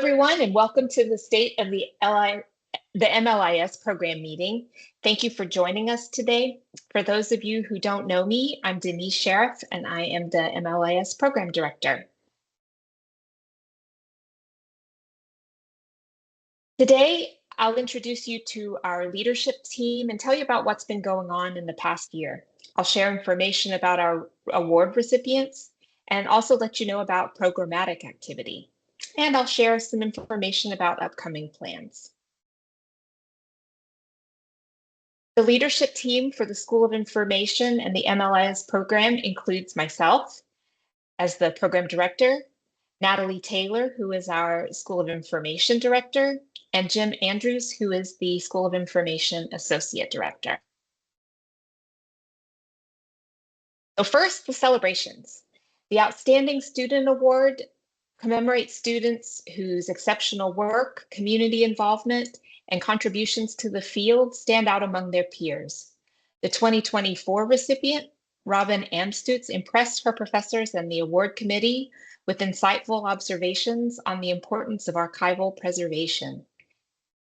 everyone, and welcome to the State of the MLIS program meeting. Thank you for joining us today. For those of you who don't know me, I'm Denise Sheriff, and I am the MLIS program director. Today, I'll introduce you to our leadership team and tell you about what's been going on in the past year. I'll share information about our award recipients and also let you know about programmatic activity. And I'll share some information about upcoming plans. The leadership team for the School of Information and the MLIS program includes myself as the program director, Natalie Taylor, who is our School of Information director, and Jim Andrews, who is the School of Information Associate Director. So first, the celebrations. The Outstanding Student Award commemorates students whose exceptional work, community involvement, and contributions to the field stand out among their peers. The 2024 recipient, Robin Amstutz, impressed her professors and the award committee with insightful observations on the importance of archival preservation.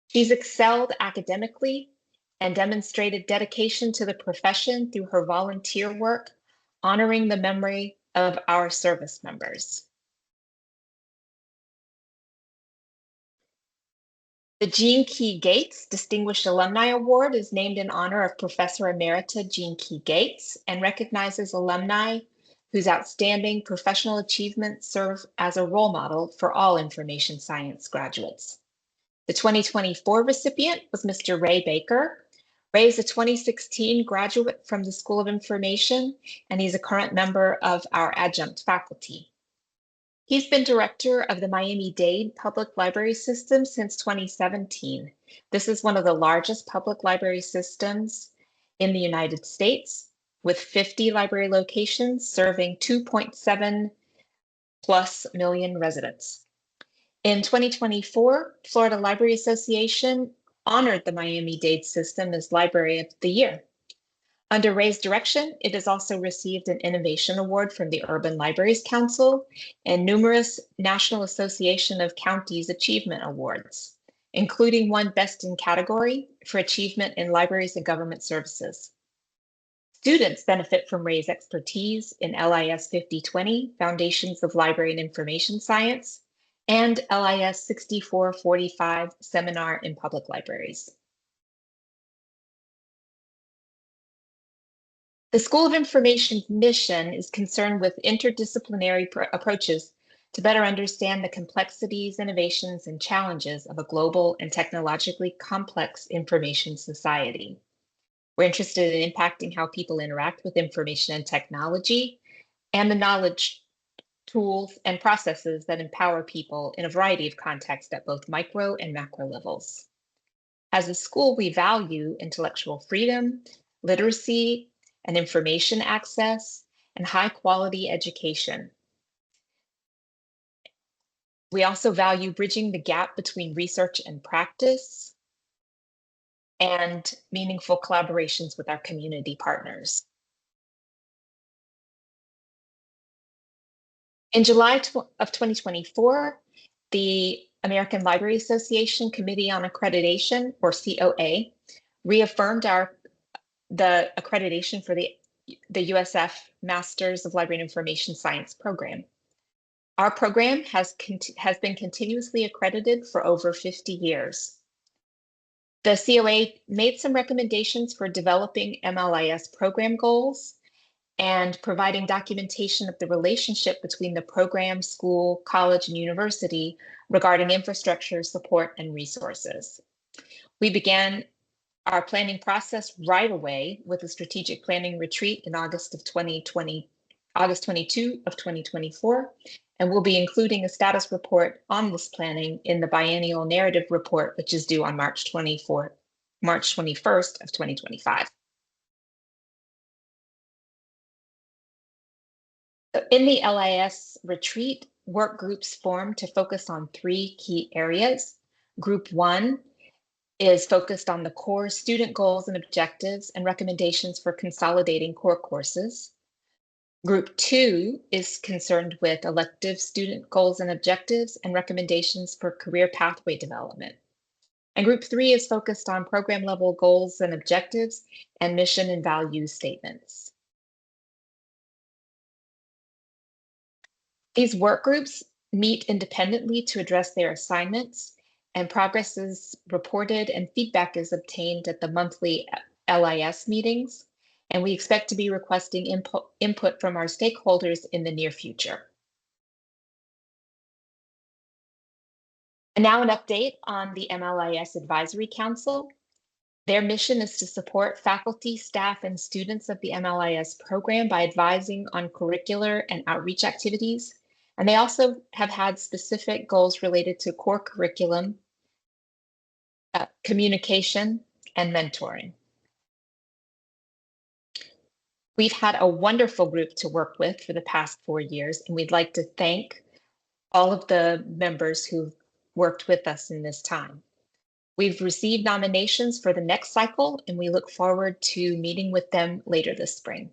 She's excelled academically and demonstrated dedication to the profession through her volunteer work, honoring the memory of our service members. The Jean Key Gates Distinguished Alumni Award is named in honor of Professor Emerita Jean Key Gates and recognizes alumni whose outstanding professional achievements serve as a role model for all information science graduates. The 2024 recipient was Mr. Ray Baker. Ray is a 2016 graduate from the School of Information, and he's a current member of our adjunct faculty. He's been director of the Miami-Dade Public Library System since 2017. This is one of the largest public library systems in the United States, with 50 library locations serving 2.7 plus million residents. In 2024, Florida Library Association honored the Miami-Dade system as Library of the Year. Under Ray's direction, it has also received an Innovation Award from the Urban Libraries Council and numerous National Association of Counties Achievement Awards, including one Best in Category for achievement in libraries and government services. Students benefit from Ray's expertise in LIS 5020, Foundations of Library and Information Science, and LIS 6445, Seminar in Public Libraries. The School of Information's mission is concerned with interdisciplinary approaches to better understand the complexities, innovations, and challenges of a global and technologically complex information society. We're interested in impacting how people interact with information and technology and the knowledge, tools, and processes that empower people in a variety of contexts at both micro and macro levels. As a school, we value intellectual freedom, literacy, and information access, and high-quality education. We also value bridging the gap between research and practice and meaningful collaborations with our community partners. In July of 2024, the American Library Association Committee on Accreditation, or COA, reaffirmed the accreditation for the USF Masters of Library and Information Science program. Our program has been continuously accredited for over 50 years. The COA made some recommendations for developing MLIS program goals and providing documentation of the relationship between the program, school, college, and university regarding infrastructure, support, and resources. We began our planning process right away with a strategic planning retreat in August 22 of 2024, and we'll be including a status report on this planning in the biennial narrative report, which is due on March 21st of 2025. In the LIS retreat, work groups formed to focus on 3 key areas. Group 1 is focused on the core student goals and objectives and recommendations for consolidating core courses. Group 2 is concerned with elective student goals and objectives and recommendations for career pathway development. And Group 3 is focused on program level goals and objectives and mission and value statements. These work groups meet independently to address their assignments, and progress is reported and feedback is obtained at the monthly LIS meetings. And we expect to be requesting input from our stakeholders in the near future. And now an update on the MLIS Advisory Council. Their mission is to support faculty, staff, and students of the MLIS program by advising on curricular and outreach activities. And they also have had specific goals related to core curriculum, communication, and mentoring. We've had a wonderful group to work with for the past 4 years, and we'd like to thank all of the members who've worked with us in this time. We've received nominations for the next cycle, and we look forward to meeting with them later this spring.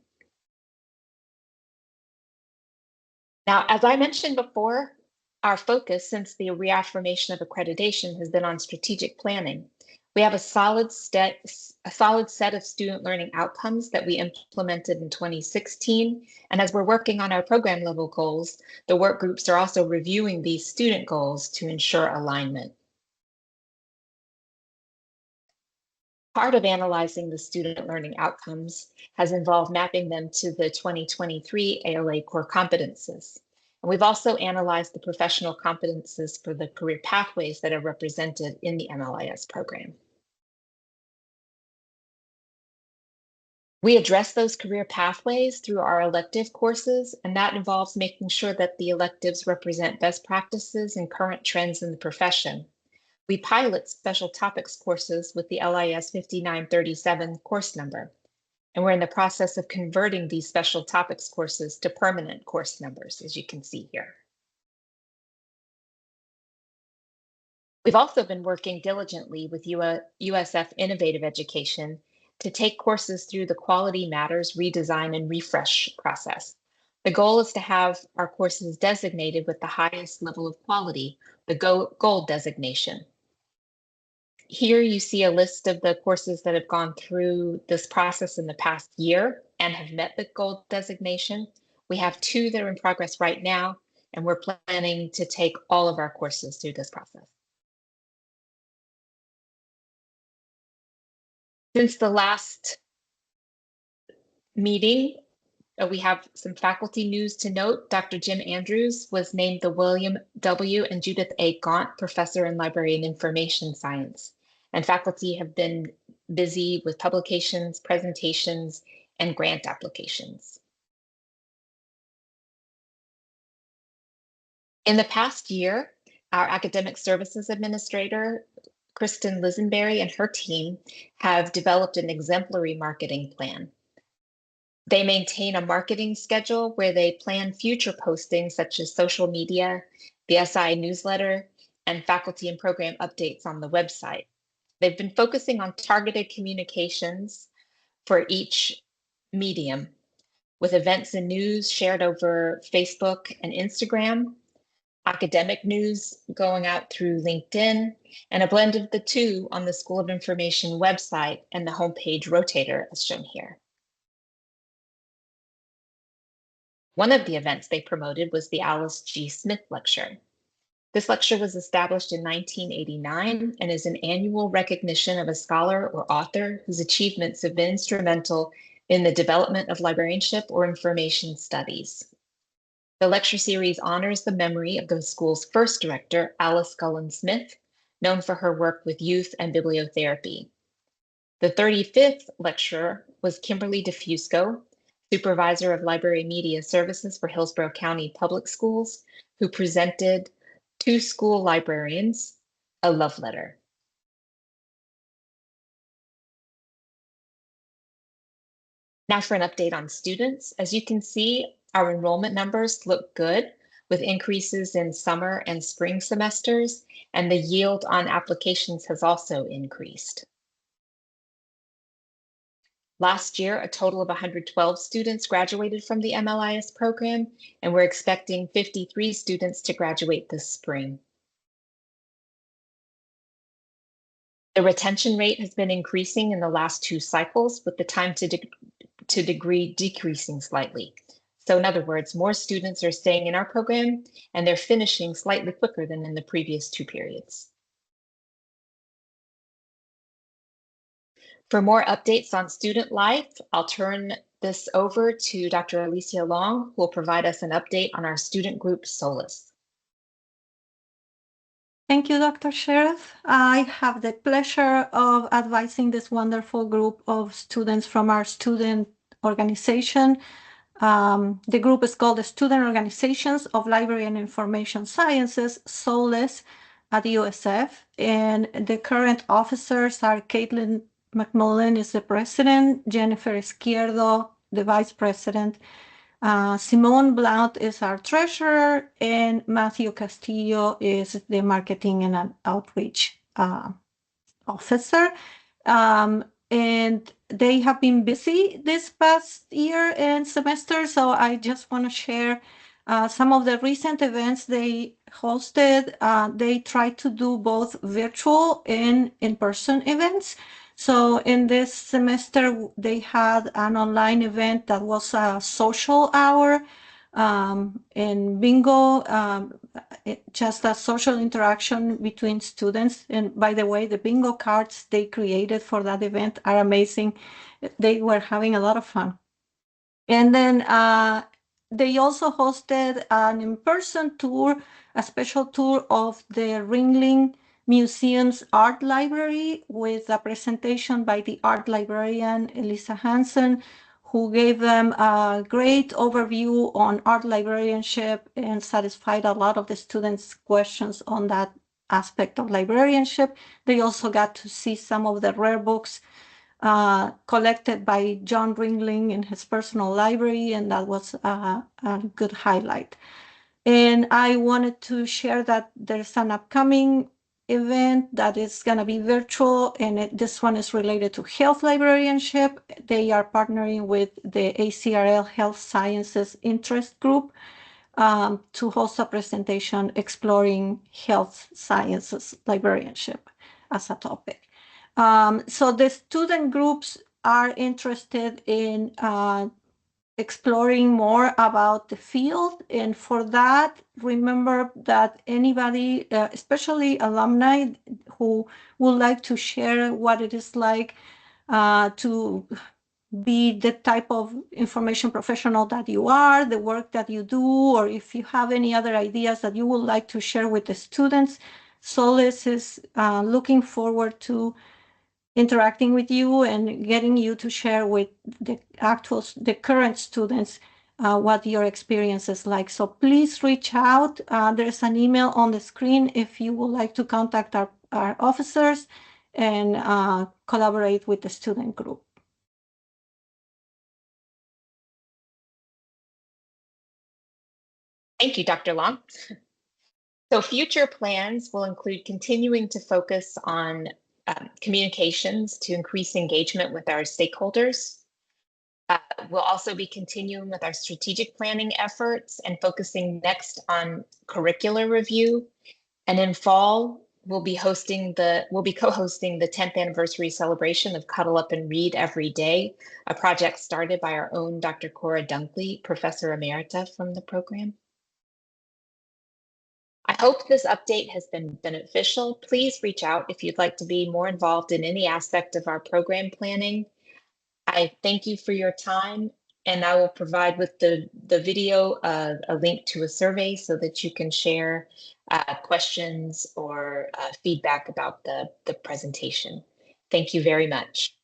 Now, as I mentioned before, our focus since the reaffirmation of accreditation has been on strategic planning. We have a solid set of student learning outcomes that we implemented in 2016. And as we're working on our program level goals, the work groups are also reviewing these student goals to ensure alignment. Part of analyzing the student learning outcomes has involved mapping them to the 2023 ALA core competences. And we've also analyzed the professional competences for the career pathways that are represented in the MLIS program. We address those career pathways through our elective courses, and that involves making sure that the electives represent best practices and current trends in the profession. We pilot special topics courses with the LIS 5937 course number, and we're in the process of converting these special topics courses to permanent course numbers, as you can see here. We've also been working diligently with USF Innovative Education to take courses through the Quality Matters redesign and refresh process. The goal is to have our courses designated with the highest level of quality, the gold designation. Here you see a list of the courses that have gone through this process in the past year and have met the gold designation. We have 2 that are in progress right now, and we're planning to take all of our courses through this process. Since the last meeting, we have some faculty news to note. Dr. Jim Andrews was named the William W. and Judith A. Gaunt Professor in Library and Information Science. And faculty have been busy with publications, presentations, and grant applications. In the past year, our Academic Services Administrator, Kristen Lisenberry, and her team have developed an exemplary marketing plan. They maintain a marketing schedule where they plan future postings such as social media, the SI newsletter, and faculty and program updates on the website. They've been focusing on targeted communications for each medium, with events and news shared over Facebook and Instagram, academic news going out through LinkedIn, and a blend of the two on the School of Information website and the homepage rotator as shown here. One of the events they promoted was the Alice G. Smith Lecture. This lecture was established in 1989 and is an annual recognition of a scholar or author whose achievements have been instrumental in the development of librarianship or information studies. The lecture series honors the memory of the school's first director, Alice Cullen Smith, known for her work with youth and bibliotherapy. The 35th lecturer was Kimberly DeFusco, Supervisor of Library Media Services for Hillsborough County Public Schools, who presented to school librarians a love letter. Now for an update on students. As you can see, our enrollment numbers look good, with increases in summer and spring semesters, and the yield on applications has also increased. Last year, a total of 112 students graduated from the MLIS program, and we're expecting 53 students to graduate this spring. The retention rate has been increasing in the last 2 cycles, with the time to degree decreasing slightly. So in other words, more students are staying in our program and they're finishing slightly quicker than in the previous 2 periods. For more updates on student life, I'll turn this over to Dr. Alicia Long, who will provide us an update on our student group Solus. Thank you, Dr. Sheriff. I have the pleasure of advising this wonderful group of students from our student organization. The group is called the Student Organizations of Library and Information Sciences, SOLIS, at USF. And the current officers are Caitlin McMullen is the president, Jennifer Izquierdo, the vice president, Simone Blount is our treasurer, and Matthew Castillo is the marketing and outreach officer. And they have been busy this past year and semester, so I just want to share some of the recent events they hosted. They tried to do both virtual and in-person events. So in this semester, they had an online event that was a social hour and bingo, just a social interaction between students. And by the way, the bingo cards they created for that event are amazing. They were having a lot of fun. And then they also hosted an in-person tour, a special tour of the Ringling Museum's art library with a presentation by the art librarian Elisa Hansen, who gave them a great overview on art librarianship and satisfied a lot of the students' questions on that aspect of librarianship. They also got to see some of the rare books collected by John Ringling in his personal library, and that was a good highlight. And I wanted to share that there's an upcoming event that is going to be virtual, and this one is related to health librarianship. They are partnering with the ACRL Health Sciences Interest Group to host a presentation exploring health sciences librarianship as a topic. So the student groups are interested in exploring more about the field. And for that, remember that anybody, especially alumni who would like to share what it is like to be the type of information professional that you are, the work that you do, or if you have any other ideas that you would like to share with the students, Solis is looking forward to interacting with you and getting you to share with the current students what your experience is like. So please reach out. There's an email on the screen if you would like to contact our officers and collaborate with the student group. Thank you, Dr. Long. So future plans will include continuing to focus on communications to increase engagement with our stakeholders. We'll also be continuing with our strategic planning efforts and focusing next on curricular review. And in fall, we'll be co-hosting the 10th anniversary celebration of Cuddle Up and Read Every Day, a project started by our own Dr. Cora Dunkley, Professor Emerita from the program. I hope this update has been beneficial. Please reach out if you'd like to be more involved in any aspect of our program planning. I thank you for your time, and I will provide with the video a link to a survey so that you can share questions or feedback about the presentation. Thank you very much.